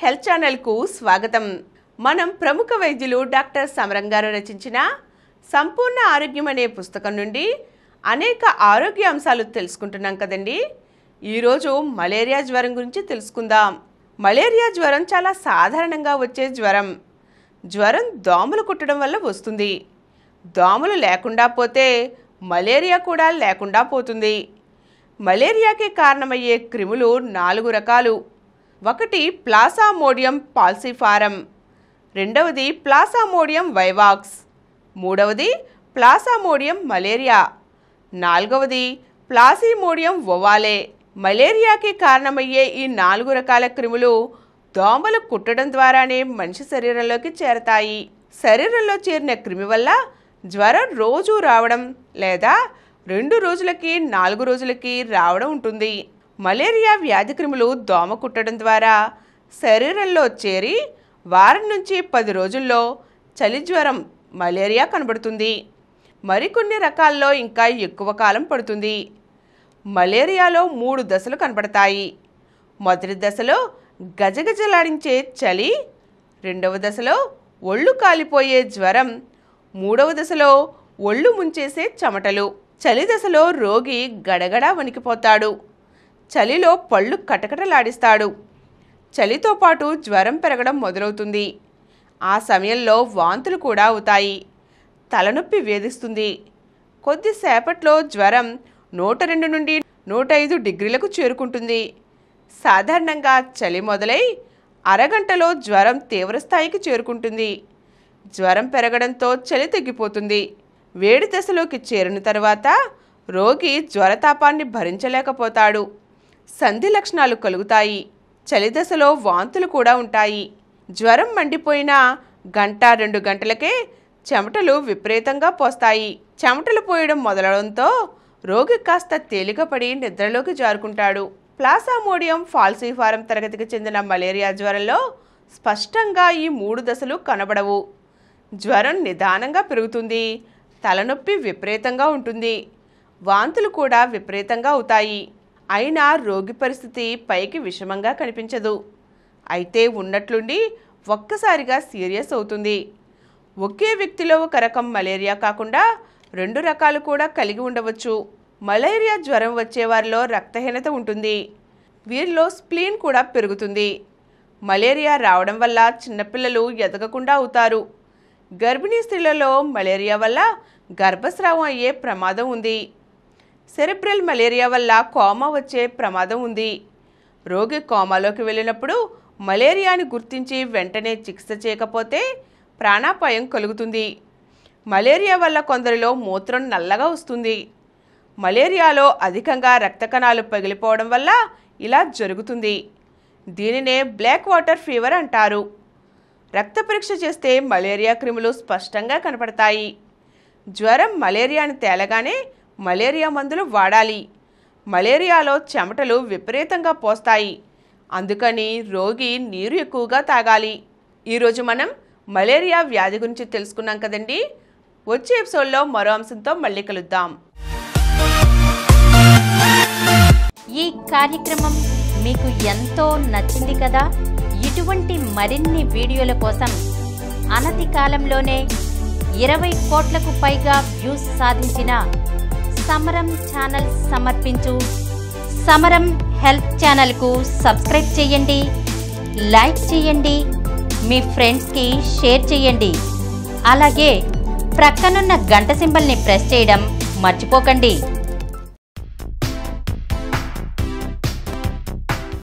Health channel కు స్వాగతం. మనం ప్రముఖ వైద్యులు డాక్టర్ సమరం గారు రచించిన సంపూర్ణ ఆరోగ్యం అనే పుస్తకం నుండి అనేక ఆరోగ్య అంశాలు తెలుసుకుంటున్నాం కదండి. ఈరోజు మలేరియా జ్వరం గురించి తెలుసుకుందాం. మలేరియా జ్వరం చాలా సాధారణంగా వచ్చే జ్వరం. జ్వరం దోమలు కుట్టడం వల్ల వస్తుంది. దోమలు లేకుండా పోతే మలేరియా కూడా లేకుండా పోతుంది. మలేరియాకి కారణమయ్యే క్రిములు 4 రకాలు. ఒకటి ప్లాస్మోడియం ఫాల్సిపారం, రెండవది ప్లాస్మోడియం వైవాక్స్, మూడవది ప్లాస్మోడియం మలేరియా, నాలుగవది ప్లాస్మోడియం ఓవాలే. మలేరియాకి కారణమయ్యే ఈ 4 రకాల క్రిములు దోమలు కుట్టడం ద్వారానే మనిషి శరీరంలోకి చేరతాయి. శరీరంలో చేరిన క్రిమి వల్ల జ్వరం రోజు రావడం లేదా 2 రోజులకి 4 రోజులకి రావడం ఉంటుంది. మలేరియా వ్యాధి క్రిములు దోమ కుట్టడం ద్వారా శరీరంలో చేరి వారం నుంచి 10 రోజుల్లో చలి జ్వరం మలేరియా కనబడుతుంది. మరికొన్ని రకాల్లో ఇంకా ఎక్కువ కాలం పడుతుంది. మలేరియాలో 3 దశలు కనబడతాయి. మొదటి దశలో గజగజలాడించే చలి, రెండవ దశలో ఒళ్ళు కాలిపోయే జ్వరం, మూడవ దశలో ఒళ్ళు ముంచేసే చెమటలు. చలి దశలో రోగి గడగడా వణికిపోతాడు. చలిలో పళ్ళు కటకటలాడిస్తాడు. చలితో పాటు జ్వరం పెరగడం మొదలవుతుంది. ఆ సమయంలో వాంతులు కూడా అవుతాయి. తలనొప్పి వేధిస్తుంది. కొద్దిసేపట్లో జ్వరం 102 నుండి 105 డిగ్రీలకు చేరుకుంటుంది. సాధారణంగా చలి మొదలై అరగంటలో జ్వరం తీవ్రస్థాయికి చేరుకుంటుంది. జ్వరం పెరగడంతో చలి తగ్గిపోతుంది. వేడి దశలోకి చేరిన తర్వాత రోగి జ్వరతాపాన్ని భరించలేకపోతాడు. సంధి లక్షణాలు కలుగుతాయి. చలి దశలో వాంతులు కూడా ఉంటాయి. జ్వరం మండిపోయినా 1-2 గంటలకే చెమటలు విపరీతంగా పోస్తాయి. చెమటలు పోయడం మొదలవడంతో రోగి కాస్త తేలికపడి నిద్రలోకి జారుకుంటాడు. ప్లాస్మోడియం ఫాల్సిపారం తరగతికి చెందిన మలేరియా జ్వరంలో స్పష్టంగా ఈ 3 దశలు కనబడవు. జ్వరం నిదానంగా పెరుగుతుంది. తలనొప్పి విపరీతంగా ఉంటుంది. వాంతులు కూడా విపరీతంగా అవుతాయి. అయినా రోగి పరిస్థితి పైకి విషమంగా కనిపించదు. అయితే ఉన్నట్లుండి ఒక్కసారిగా సీరియస్ అవుతుంది. ఒకే వ్యక్తిలో ఒక రకం మలేరియా కాకుండా 2 రకాలు కూడా కలిగి ఉండవచ్చు. మలేరియా జ్వరం వచ్చేవారిలో రక్తహీనత ఉంటుంది. వీరిలో స్ప్లీన్ కూడా పెరుగుతుంది. మలేరియా రావడం వల్ల చిన్నపిల్లలు ఎదగకుండా అవుతారు. గర్భిణీ స్త్రీలలో మలేరియా వల్ల గర్భస్రావం అయ్యే ప్రమాదం ఉంది. సెరెబ్రల్ మలేరియా వల్ల కోమా వచ్చే ప్రమాదం ఉంది. రోగి కోమాలోకి వెళ్ళినప్పుడు మలేరియాని గుర్తించి వెంటనే చికిత్స చేయకపోతే ప్రాణాపాయం కలుగుతుంది. మలేరియా వల్ల కొందరిలో మూత్రం నల్లగా వస్తుంది. మలేరియాలో అధికంగా రక్త కణాలు పగిలిపోవడం వల్ల ఇలా జరుగుతుంది. దీనినే బ్లాక్ వాటర్ ఫీవర్ అంటారు. రక్త పరీక్ష చేస్తే మలేరియా క్రిములు స్పష్టంగా కనపడతాయి. జ్వరం మలేరియాని తేలగానే మలేరియా మందులు వాడాలి. మలేరియాలో చెమటలు విపరీతంగా పోస్తాయి. అందుకని రోగి నీరు ఎక్కువగా తాగాలి. ఈరోజు మనం మలేరియా వ్యాధి గురించి తెలుసుకున్నాం కదండి. వచ్చే ఎపిసోడ్లో మరో అంశంతో మళ్ళీ కలుద్దాం. ఈ కార్యక్రమం మీకు ఎంతో నచ్చింది కదా. ఇటువంటి మరిన్ని వీడియోల కోసం అనతి కాలంలోనే 20 కోట్లకు పైగా వ్యూస్ సాధించిన సమరం ఛానల్ సమర్పించు సమరం హెల్త్ ఛానల్కు సబ్స్క్రైబ్ చేయండి, లైక్ చేయండి, మీ ఫ్రెండ్స్కి షేర్ చేయండి. అలాగే ప్రక్కనున్న గంట సింబల్ని ప్రెస్ చేయడం మర్చిపోకండి.